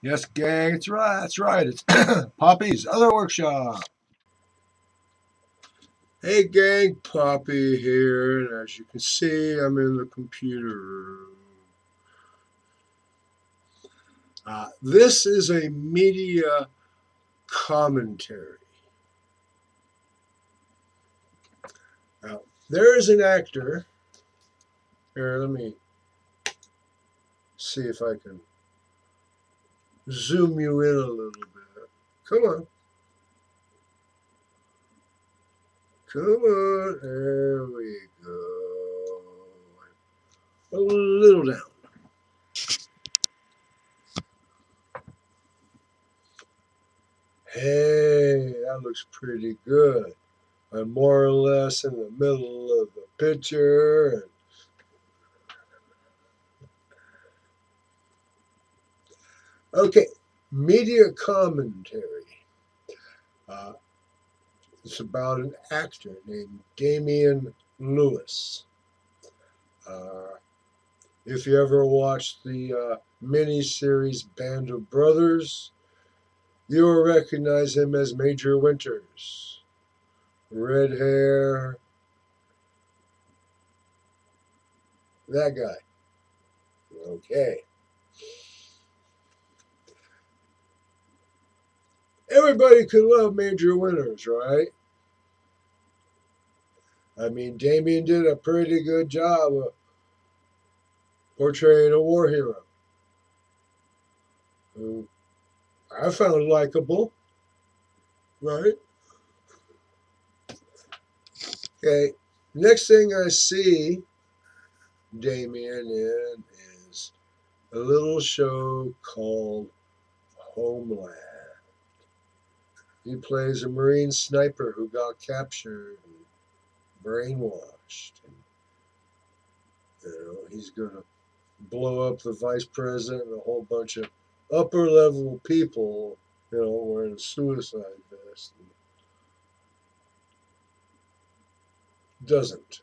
Yes, gang, it's right. That's right. It's Poppy's other workshop. Hey, gang, Poppy here. And as you can see, I'm in the computer room. This is a media commentary. Now, there is an actor. Here, let me see if I can zoom you in a little bit. Come on. Come on. There we go. A little down. Hey, that looks pretty good. I'm more or less in the middle of the picture. Okay, media commentary. Uh, it's about an actor named Damian Lewis. Uh, if you ever watched the mini-series Band of Brothers, you'll recognize him as Major Winters. Red hair, that guy. Okay. Everybody could love Major Winters, right? I mean, Damien did a pretty good job of portraying a war hero who I found likable, right? Okay, next thing I see Damien in is a little show called Homeland. He plays a Marine sniper who got captured and brainwashed. And, he's going to blow up the vice president and a whole bunch of upper level people, wearing a suicide vest. And doesn't.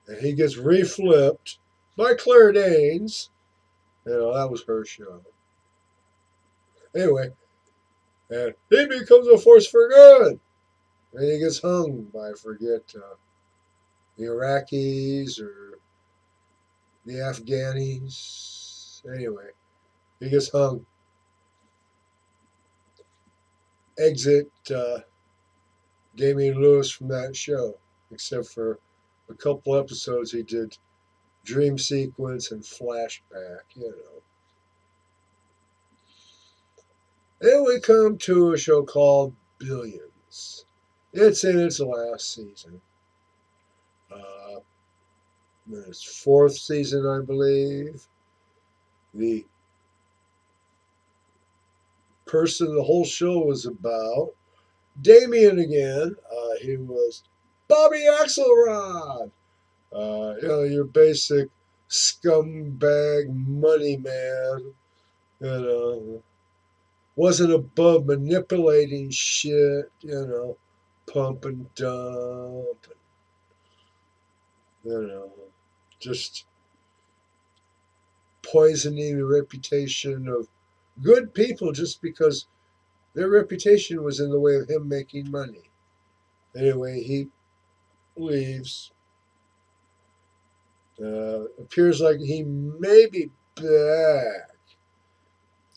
And he gets reflipped by Claire Danes. That was her show. Anyway, and he becomes a force for good. And he gets hung by, I forget, the Iraqis or the Afghanis. Anyway, he gets hung. Exit Damian Lewis from that show, except for a couple episodes he did dream sequence and flashback. Then we come to a show called Billions. It's in its last season. Uh, its fourth season, I believe. The person the whole show was about, Damien again. He was Bobby Axelrod. Your basic scumbag money man. Wasn't above manipulating shit. Pump and dump. Just poisoning the reputation of good people just because their reputation was in the way of him making money. Anyway, he leaves. Appears like he may be back.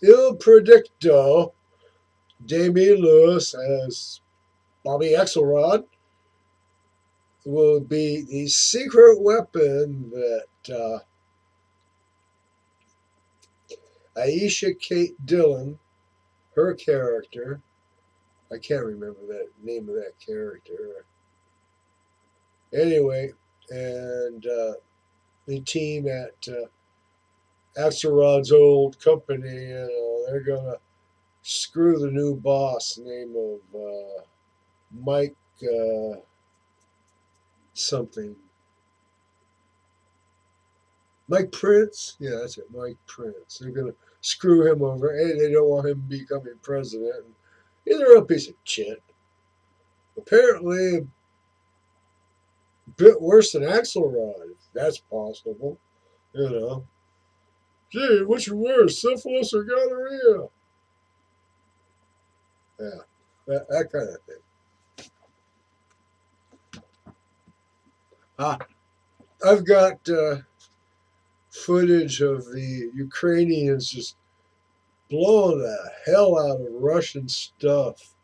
Il Predicto, Damian Lewis as Bobby Axelrod, will be the secret weapon that Aisha Kate Dillon, her character, I can't remember that name of that character. Anyway, and the team at Axelrod's old company, they're gonna screw the new boss, name of Mike something. Mike Prince? Yeah, that's it, Mike Prince. They're going to screw him over. Hey, they don't want him becoming president. He's a real piece of shit. Apparently, a bit worse than Axelrod, if that's possible. Gee, which are worse, syphilis or gonorrhea? Yeah, that kind of thing. Ah, I've got footage of the Ukrainians just blowing the hell out of Russian stuff.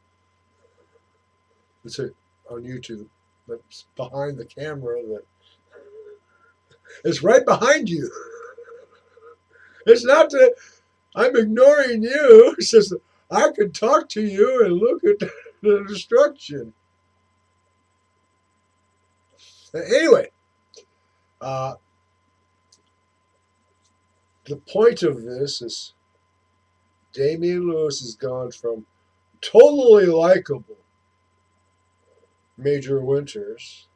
It's on YouTube. That's behind the camera. That it's right behind you. It's not that I'm ignoring you. It's just I could talk to you and look at the destruction. Anyway, uh, the point of this is Damian Lewis has gone from totally likable Major Winters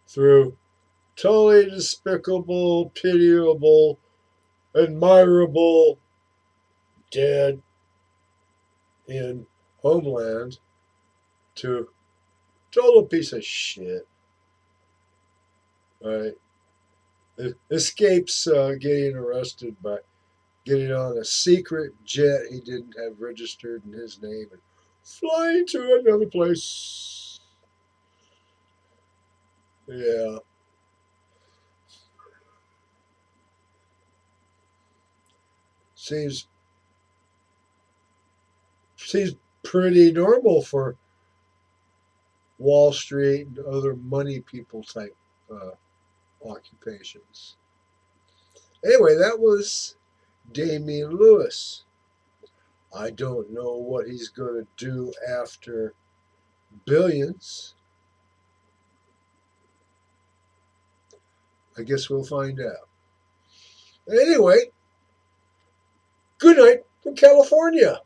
through totally despicable, pitiable, admirable, dead in Homeland to total piece of shit. Right? It escapes getting arrested by getting on a secret jet he didn't have registered in his name and flying to another place. Yeah, seems seems pretty normal for Wall Street and other money people type uh, occupations. Anyway, that was Damian Lewis. I don't know what he's going to do after Billions. I guess we'll find out. Anyway, good night from California.